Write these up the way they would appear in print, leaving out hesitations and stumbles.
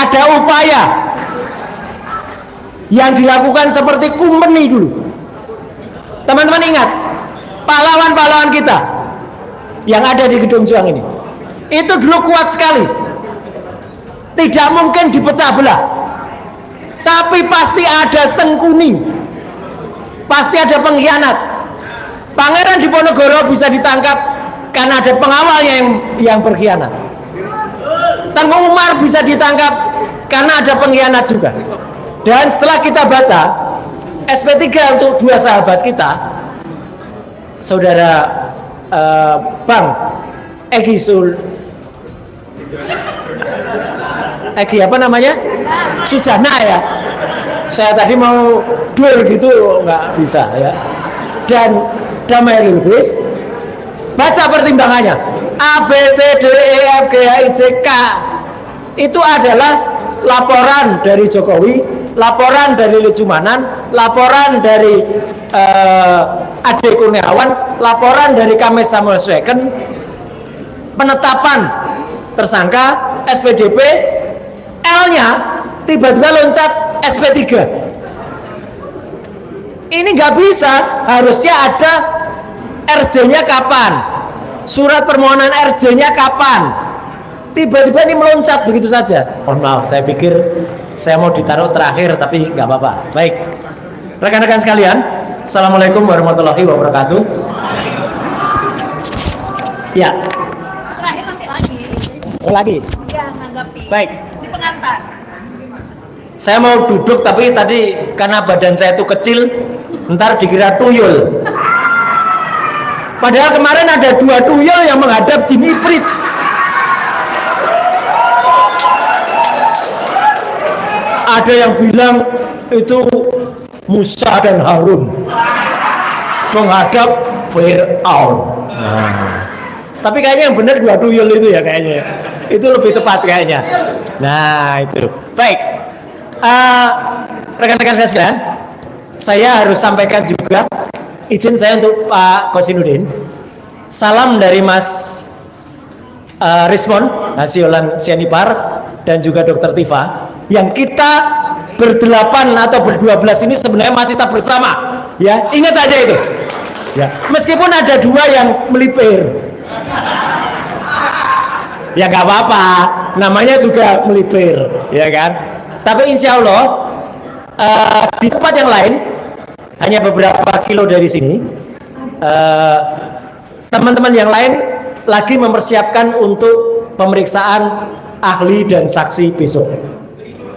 ada upaya yang dilakukan seperti kumpeni dulu. Teman-teman ingat, pahlawan-pahlawan kita yang ada di Gedung Juang ini, itu dulu kuat sekali, tidak mungkin dipecah belah. Tapi pasti ada sengkuni, pasti ada pengkhianat. Pangeran Diponegoro bisa ditangkap karena ada pengawalnya yang berkhianat. Tengku Umar bisa ditangkap karena ada pengkhianat juga. Dan setelah kita baca SP3 untuk dua sahabat kita, saudara Bang Egi apa namanya? Sujana ya. Saya tadi mau dur gitu nggak bisa ya. Dan Damai Lubis, baca pertimbangannya A B C D E F G H I J K, itu adalah laporan dari Jokowi, laporan dari Lejumanan, laporan dari Ade Kurniawan, laporan dari Kames Samuel Sweken, penetapan tersangka SPDP, L-nya tiba-tiba loncat SP3. Ini nggak bisa, harusnya ada RJ-nya kapan, surat permohonan RJ-nya kapan. Tiba-tiba ini meloncat begitu saja. Mohon maaf, saya pikir saya mau ditaruh terakhir, tapi nggak apa-apa. Baik, rekan-rekan sekalian, Assalamualaikum warahmatullahi wabarakatuh. Ya. Terakhir nanti lagi. Oh lagi? Ya, nanggapi. Baik. Di pengantar. Saya mau duduk, tapi tadi karena badan saya itu kecil, ntar dikira tuyul. Padahal kemarin ada dua tuyul yang menghadap jin Ifrit. Ada yang bilang itu Musa dan Harun menghadap Fir'aun. Tapi kayaknya yang benar dua tuyul itu ya kayaknya. Itu lebih tepat kayaknya. Nah itu. Baik. Rekan-rekan saya sekalian, saya harus sampaikan juga, izin saya untuk Pak Kosinudin, salam dari Mas Rismon Hasiolan Sianipar dan juga Dr. Tifa, yang kita berdelapan atau berdua belas ini sebenarnya masih tak bersama, ya ingat aja itu, ya meskipun ada dua yang melipir, ya nggak apa-apa, namanya juga melipir, ya kan. Tapi insya Allah di tempat yang lain, hanya beberapa kilo dari sini, teman-teman yang lain lagi mempersiapkan untuk pemeriksaan ahli dan saksi besok.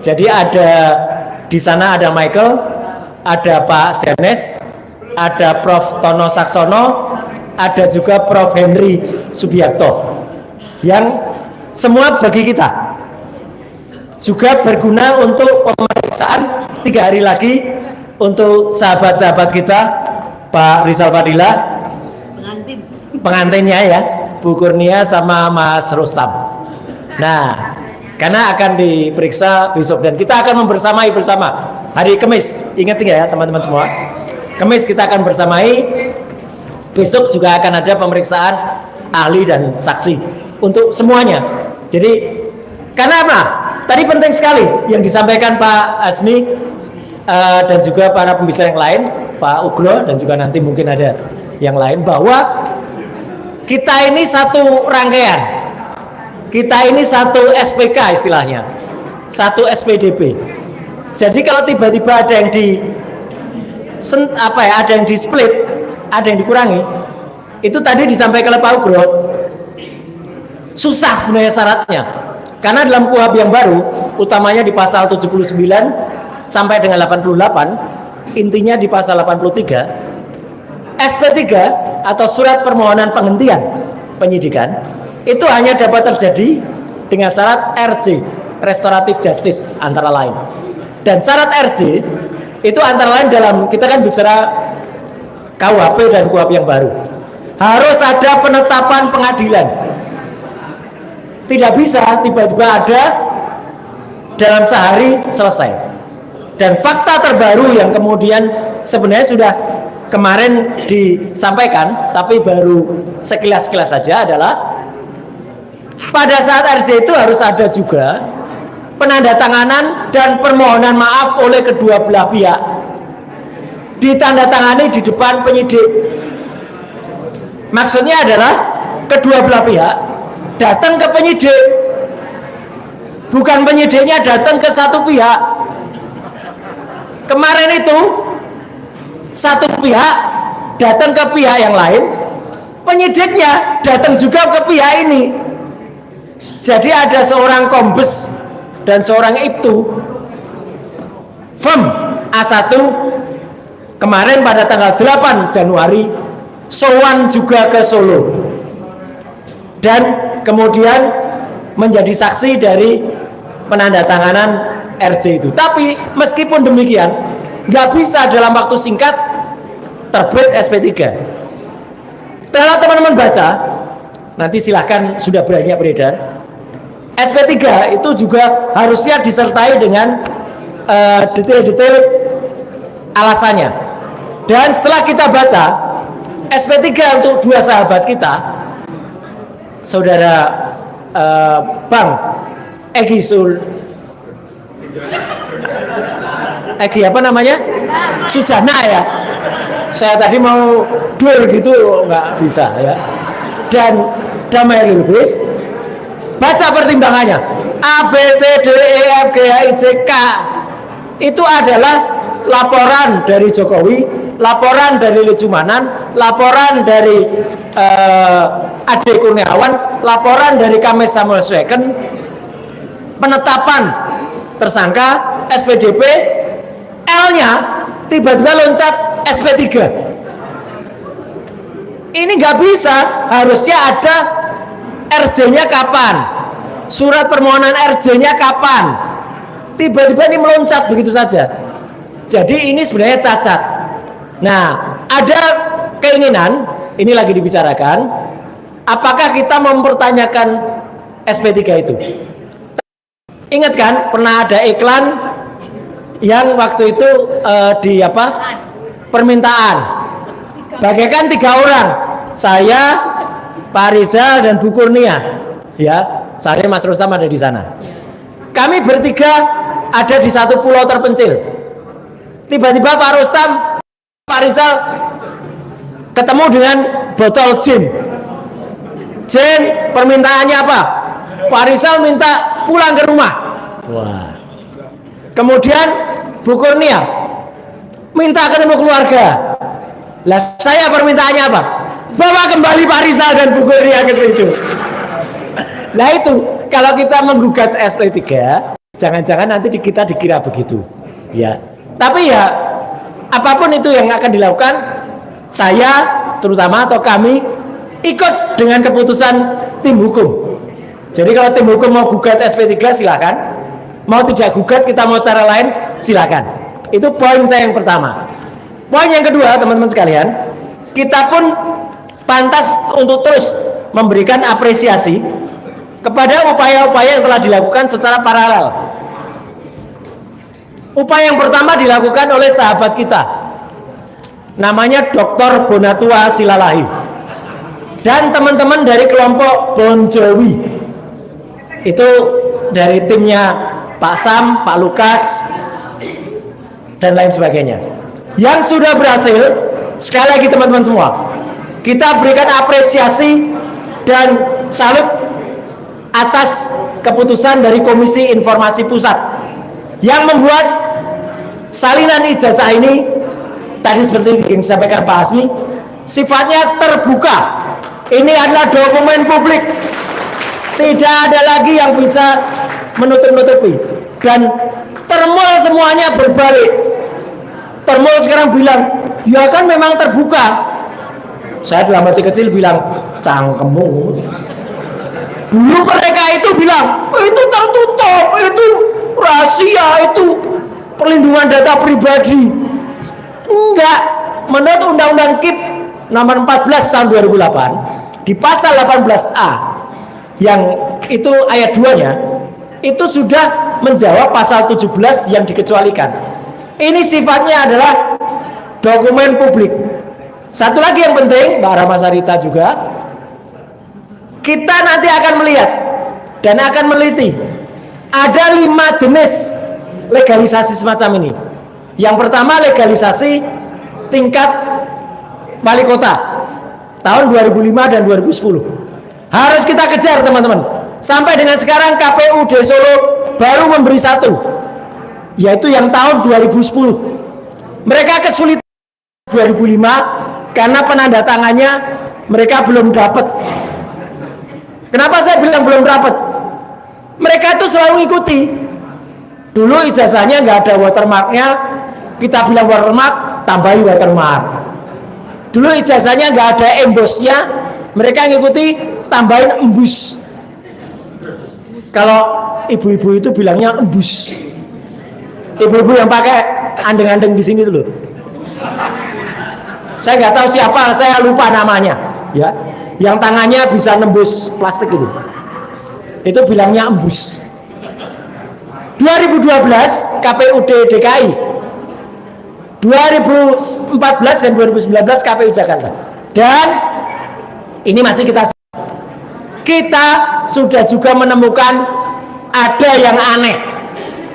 Jadi ada di sana ada Michael, ada Pak Janes, ada Prof. Tono Saksono, ada juga Prof. Henry Subiakto, yang semua bagi kita juga berguna untuk pemeriksaan 3 hari lagi untuk sahabat-sahabat kita, Pak Rizal Fadila, pengantinnya ya, Bu Kurnia sama Mas Rustam. Nah, karena akan diperiksa besok dan kita akan membersamai bersama hari Kamis. Ingat ya teman-teman semua, Kamis kita akan bersamai. Besok juga akan ada pemeriksaan ahli dan saksi untuk semuanya. Jadi karena apa? Tadi penting sekali yang disampaikan Pak Asmi dan juga para pembicara yang lain, Pak Ugro dan juga nanti mungkin ada yang lain, bahwa kita ini satu rangkaian, kita ini satu SPK istilahnya, satu SPDP. Jadi kalau tiba-tiba ada yang ada yang di split, ada yang dikurangi, itu tadi disampaikan oleh Pak Ugro, susah sebenarnya syaratnya. Karena dalam KUHP yang baru, utamanya di pasal 79 sampai dengan 88, intinya di pasal 83, SP3 atau surat permohonan penghentian penyidikan itu hanya dapat terjadi dengan syarat RJ, restoratif justice antara lain. Dan syarat RJ itu antara lain dalam, kita kan bicara KUHP dan KUHP yang baru, harus ada penetapan pengadilan. Tidak bisa tiba-tiba ada dalam sehari selesai. Dan fakta terbaru yang kemudian sebenarnya sudah kemarin disampaikan, tapi baru sekilas-sekilas saja, adalah pada saat RJ itu harus ada juga penandatanganan dan permohonan maaf oleh kedua belah pihak. Ditandatangani di depan penyidik. Maksudnya adalah kedua belah pihak datang ke penyidik, bukan penyidiknya datang ke satu pihak. Kemarin itu satu pihak datang ke pihak yang lain, penyidiknya datang juga ke pihak ini. Jadi ada seorang kombes dan seorang ibtu firm A1 kemarin pada tanggal 8 Januari sowan juga ke Solo dan kemudian menjadi saksi dari penandatanganan RJ itu. Tapi meskipun demikian nggak bisa dalam waktu singkat terbit SP3. Kalau teman-teman baca nanti silahkan, sudah banyak beredar, SP3 itu juga harusnya disertai dengan detail-detail alasannya. Dan setelah kita baca SP3 untuk dua sahabat kita, saudara Bang Egi apa namanya? Sujana ya. Saya tadi mau duel gitu nggak bisa ya. Dan Damai Lubis, baca pertimbangannya A, B, C, D, E, F, G, H, I, J, K. Itu adalah laporan dari Jokowi, laporan dari Lejumanan, laporan dari Ade Kurniawan, laporan dari Kames Samuel Sweken, penetapan tersangka SPDP, L-nya tiba-tiba loncat SP3. Ini nggak bisa, harusnya ada RJ-nya kapan, surat permohonan RJ-nya kapan, tiba-tiba ini meloncat begitu saja. Jadi ini sebenarnya cacat. Nah, ada keinginan, ini lagi dibicarakan, apakah kita mempertanyakan SP3 itu. Ingat kan, pernah ada iklan yang waktu itu di permintaan, bagaikan 3 orang, saya, Pak Rizal dan Bu Kurnia, ya, saya Mas Rustam ada di sana. Kami bertiga ada di satu pulau terpencil. Tiba-tiba Pak Rustam, Pak Rizal ketemu dengan botol gin. Gin, permintaannya apa? Pak Rizal minta pulang ke rumah. Wah. Kemudian Bu Kurnia minta ketemu keluarga. Lah saya permintaannya apa? Bawa kembali Pak Rizal dan Bu Kurnia ke situ. Nah itu, kalau kita menggugat SP3, jangan-jangan nanti kita dikira begitu, ya. Tapi ya, apapun itu yang akan dilakukan, saya terutama atau kami ikut dengan keputusan tim hukum. Jadi kalau tim hukum mau gugat SP3 silakan, mau tidak gugat kita mau cara lain silakan. Itu poin saya yang pertama. Poin yang kedua, teman-teman sekalian, kita pun pantas untuk terus memberikan apresiasi kepada upaya-upaya yang telah dilakukan secara paralel. Upaya yang pertama dilakukan oleh sahabat kita, namanya Dr. Bonatua Silalahi, dan teman-teman dari kelompok Bon Jovi. Itu dari timnya Pak Sam, Pak Lukas, dan lain sebagainya. Yang sudah berhasil, sekali lagi teman-teman semua, kita berikan apresiasi dan salut atas keputusan dari Komisi Informasi Pusat yang membuat salinan ijazah ini, tadi seperti yang disampaikan Pak Hasmi, sifatnya terbuka. Ini adalah dokumen publik, tidak ada lagi yang bisa menutup-nutupi. Dan Termol semuanya berbalik. Termol sekarang bilang, ya kan memang terbuka. Saya dalam hati kecil bilang, cangkemmu. Dulu mereka itu bilang, itu tertutup, itu rahasia, itu perlindungan data pribadi. Enggak, menurut Undang-Undang KIP nomor 14 tahun 2008 di pasal 18A yang itu ayat 2-nya itu sudah menjawab pasal 17 yang dikecualikan. Ini sifatnya adalah dokumen publik. Satu lagi yang penting, Mbak Rama Sarita juga, kita nanti akan melihat dan akan meneliti Ada 5 jenis legalisasi semacam ini. Yang pertama legalisasi tingkat wali kota tahun 2005 dan 2010. Harus kita kejar teman-teman. Sampai dengan sekarang KPUD Solo baru memberi satu, yaitu yang tahun 2010. Mereka kesulitan 2005 karena penanda tangannya mereka belum dapat. Kenapa saya bilang belum dapat? Mereka itu selalu ikuti. Dulu ijazahnya nggak ada watermarknya, kita bilang watermark, tambahi watermark. Dulu ijazahnya nggak ada embosnya, mereka ngikuti, tambahin embus. Kalau ibu-ibu itu bilangnya embus. Ibu-ibu yang pakai andeng-andeng di sini tuh loh. Saya nggak tahu siapa, saya lupa namanya. Ya, yang tangannya bisa nembus plastik itu bilangnya embus. 2012 KPUD DKI, 2014 dan 2019 KPU Jakarta. Dan ini masih kita sudah juga menemukan ada yang aneh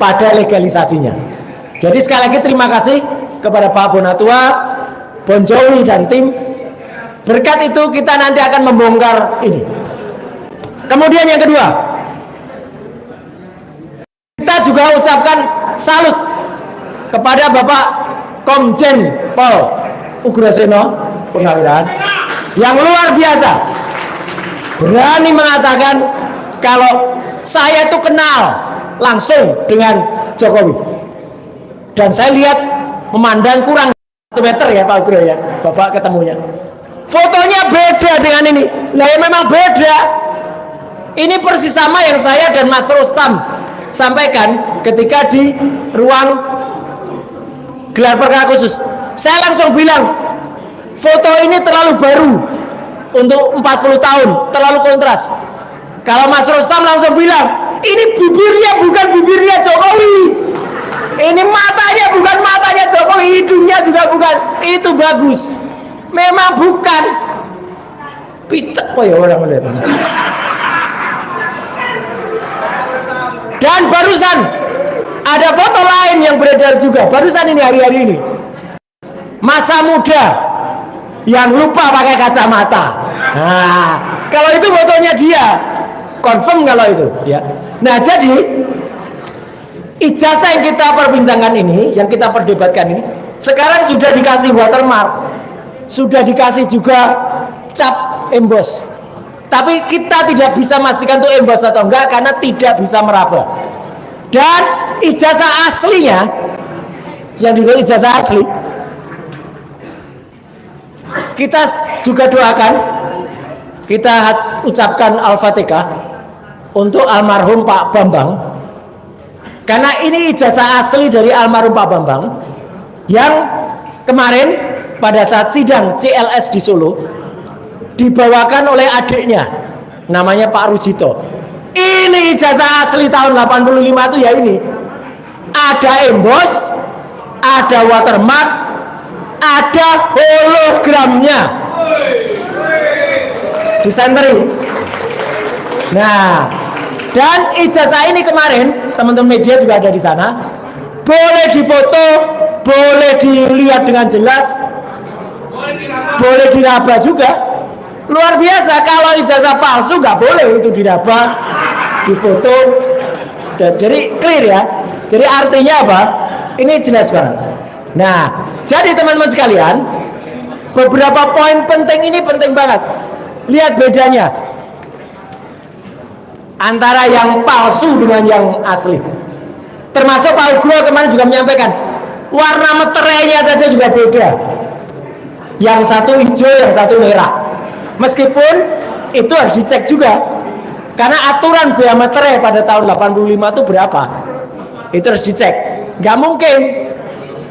pada legalisasinya. Jadi sekali lagi terima kasih kepada Pak Bonatua, Bon Jowi dan tim. Berkat itu kita nanti akan membongkar ini. Kemudian yang kedua, kita juga ucapkan salut kepada Bapak Komjen Pol Ugroseno Purnawirawan yang luar biasa, berani mengatakan kalau saya itu kenal langsung dengan Jokowi, dan saya lihat memandang kurang 1 meter ya Pak Ugro ya, Bapak ketemunya. Fotonya beda dengan ini. Lah ya memang beda. Ini persis sama yang saya dan Mas Rustam sampaikan ketika di ruang gelar perkara khusus. Saya langsung bilang, foto ini terlalu baru untuk 40 tahun, terlalu kontras. Kalau Mas Rustam langsung bilang, ini bibirnya bukan bibirnya Jokowi, ini matanya bukan matanya Jokowi, hidungnya juga bukan. Itu bagus. Memang bukan. Picek kok ya orang melihat. Dan barusan ada foto lain yang beredar juga. Barusan ini hari-hari ini. Masa muda yang lupa pakai kacamata. Nah, kalau itu fotonya dia. Confirm kalau itu, ya. Nah, jadi ijazah yang kita perbincangkan ini, yang kita perdebatkan ini, sekarang sudah dikasih watermark. Sudah dikasih juga cap embos, tapi kita tidak bisa memastikan itu embos atau enggak karena tidak bisa meraba. Dan ijazah aslinya, yang dibuat ijazah asli, kita juga doakan, kita ucapkan Al-Fatihah untuk almarhum Pak Bambang, karena ini ijazah asli dari almarhum Pak Bambang yang kemarin pada saat sidang CLS di Solo dibawakan oleh adiknya namanya Pak Rujito. Ini ijazah asli tahun 85 itu ya ini. Ada embos, ada watermark, ada hologramnya. Disenteri. Nah, dan ijazah ini kemarin teman-teman media juga ada di sana. Boleh difoto, boleh dilihat dengan jelas, boleh diraba juga. Luar biasa. Kalau ijazah palsu nggak boleh itu diraba, difoto. Dan jadi clear ya. Jadi artinya apa? Ini jelas banget. Nah, jadi teman-teman sekalian, beberapa poin penting ini penting banget. Lihat bedanya antara yang palsu dengan yang asli. Termasuk Pak Ugro kemarin juga menyampaikan, warna meterainya saja juga beda. Yang satu hijau, yang satu merah. Meskipun itu harus dicek juga, karena aturan bea meterai pada tahun 85 itu berapa, itu harus dicek. Nggak mungkin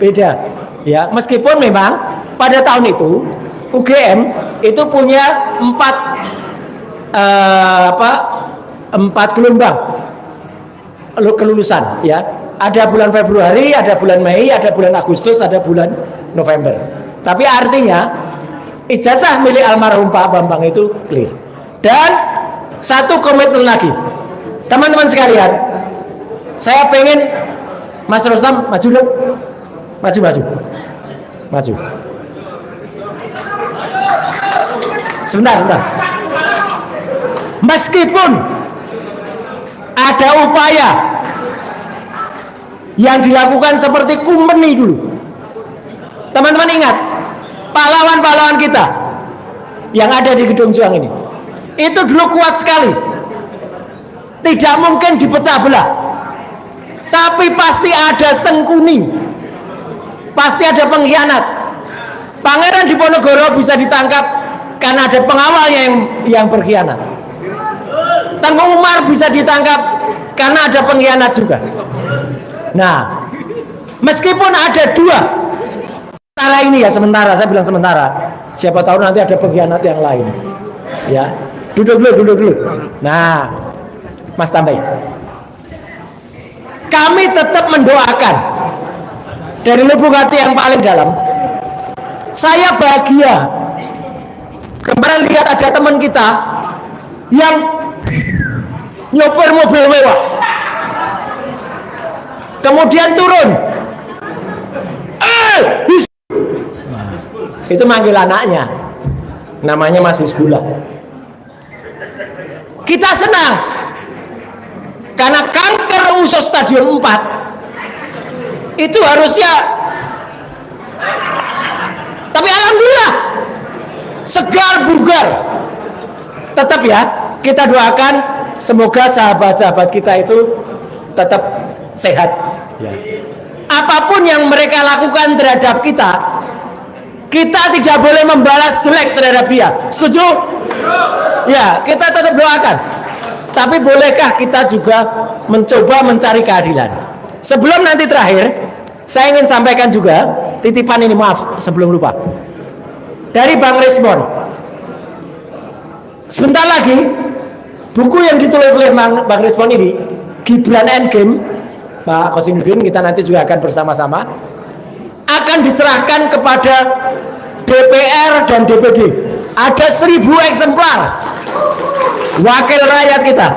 beda, ya. Meskipun memang pada tahun itu UGM itu punya 4 gelombang kelulusan, ya. Ada bulan Februari, ada bulan Mei, ada bulan Agustus, ada bulan November. Tapi artinya ijazah milik almarhum Pak Bambang itu clear. Dan satu komitmen lagi, teman-teman sekalian, Saya pengen Mas Rustam maju dong. Maju. Sebentar. Meskipun ada upaya yang dilakukan seperti kumpeni dulu. Teman-teman ingat, pahlawan-pahlawan kita yang ada di Gedung Juang ini, itu dulu kuat sekali. Tidak mungkin dipecah belah. Tapi pasti ada sengkuni. Pasti ada pengkhianat. Pangeran Diponegoro bisa ditangkap karena ada pengawalnya yang berkhianat. Tengku Umar bisa ditangkap karena ada pengkhianat juga. Nah, meskipun ada dua, sementara saya bilang sementara. Siapa tahu nanti ada pengkhianat yang lain. Ya, duduk dulu. Nah, Mas Tambay, kami tetap mendoakan dari lubuk hati yang paling dalam. Saya bahagia kemarin lihat ada teman kita yang nyopir mobil mewah, kemudian turun, itu manggil anaknya, namanya Mas Hizbullah. Kita senang karena kanker usus stadium 4 itu harusnya, tapi alhamdulillah segar bugar. Tetap ya, kita doakan semoga sahabat-sahabat kita itu tetap sehat ya. Apapun yang mereka lakukan terhadap kita, kita tidak boleh membalas jelek terhadap dia. Setuju? Ya, kita tetap doakan. Tapi bolehkah kita juga mencoba mencari keadilan? Sebelum nanti terakhir, saya ingin sampaikan juga titipan ini, maaf sebelum lupa, dari Bang Rismon. Sebentar lagi buku yang ditulis oleh Bang Rismon ini, Gibran Endgame, Pak Kosinudin, kita nanti juga akan bersama-sama akan diserahkan kepada DPR dan DPD. Ada 1000 eksemplar wakil rakyat kita.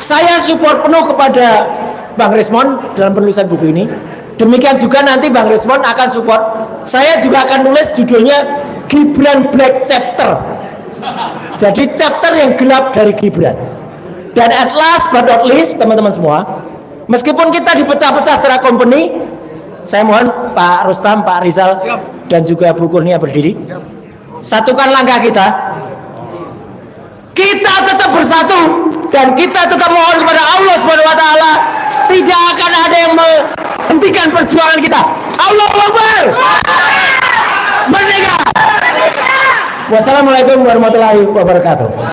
Saya support penuh kepada Bang Rismon dalam penulisan buku ini. Demikian juga nanti Bang Rismon akan support. Saya juga akan nulis judulnya Gibran Black Chapter. Jadi chapter yang gelap dari Gibran. Dan at last but not least, teman-teman semua, meskipun kita dipecah-pecah secara company, saya mohon Pak Rustam, Pak Rizal, dan juga Bu Kurnia berdiri. Satukan langkah kita. Kita tetap bersatu dan kita tetap mohon kepada Allah Subhanahu wa taala, tidak akan ada yang menghentikan perjuangan kita. Allahu Akbar. Merdeka. Wassalamualaikum warahmatullahi wabarakatuh.